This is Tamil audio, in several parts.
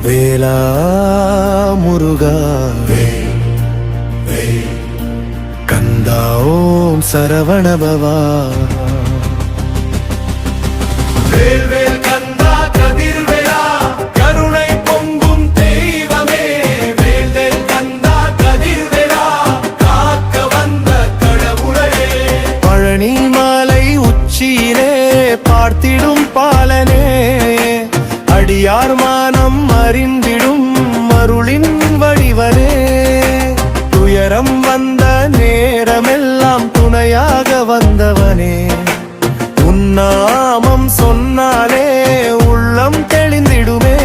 வேலா முருகா கந்தா ஓம் சரவணபவா வேல் வேல் கந்தா கதிர்வேலா கருணை பொங்கும் தெய்வமே வேல் வேல் கந்தா கதிர்வேலா காக்க வந்த கடவுளே பழனி மாலை உச்சியிலே பார்த்திடும் பாலனே அடியார் மானம் அறிந்திடும் அருளின் வடிவனே துயரம் வந்த நேரமெல்லாம் துணையாக வந்தவனே உன்னாமம் சொன்னாலே உள்ளம் தெளிந்திடுமே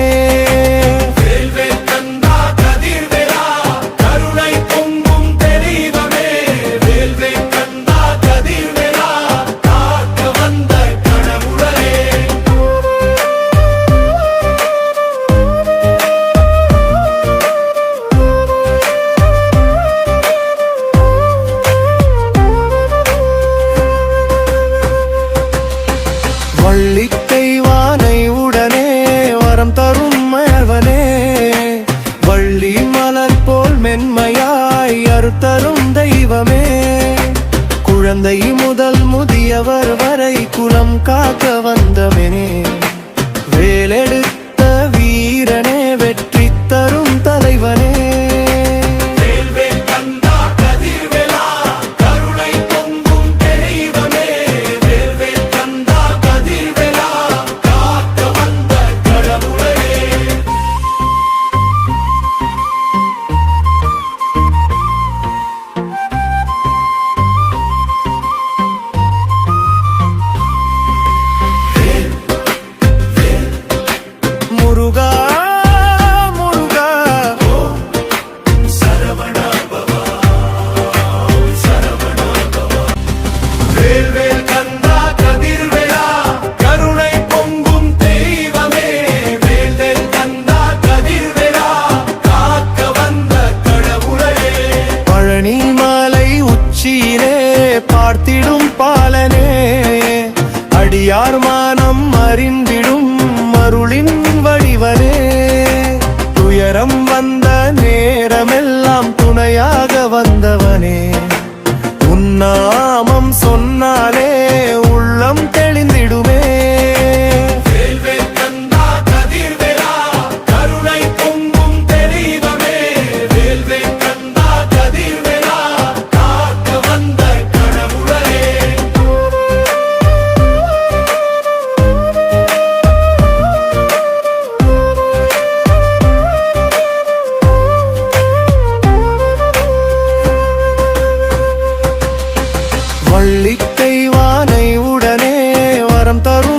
வேல் வேல் கந்தா கதிர்வேலா கருணை பொங்கும் தெய்வமே வேல் வேல் கந்தா கதிர்வேலா காக்க வந்த கடவுளே வள்ளிக்கை வானை உடனே வரம் தரும் மயர்வனே வள்ளி மலர் போல் மென்மையாய் அருத்தரும் தெய்வமே குழந்தை முதல் முதியவர் வரை குலம் காக்க வந்தவனே வேலெடுத்த வீரனே வெற்றி தரும் தலைவனே வேல் வேல் கந்தா கதிர்வேலா கருணை பொங்கும் தெய்வமே வேல் வேல் கந்தா கதிர்வேலா காக்க வந்த கடவுளே முருகா முருகா வேல் வேல் கந்தா கதிர்வேலா கருணை பொங்கும் தெய்வமே வேல் வேல் கந்தா கதிர்வேலா காக்க வந்த கடவுளே பழனி மாலை உச்சியிலே பார்த்திடும் பாலனே அடியார் மானம் அறிந்திடும் அருளின் வடிவனே துயரம் வந்த நேரமெல்லாம் துணையாக வந்தவனே உன்னாமம் சொன்னாலே உள்ளம் தெளிந்திடுமே வேல் வேல் கந்தா கதிர்வேலா கருணை பொங்கும் தெய்வமே வேல் வேல் கந்தா கதிர்வேலா காக்க வந்த கடவுளே வள்ளிக்கை வானை உடனே வரம் தரும்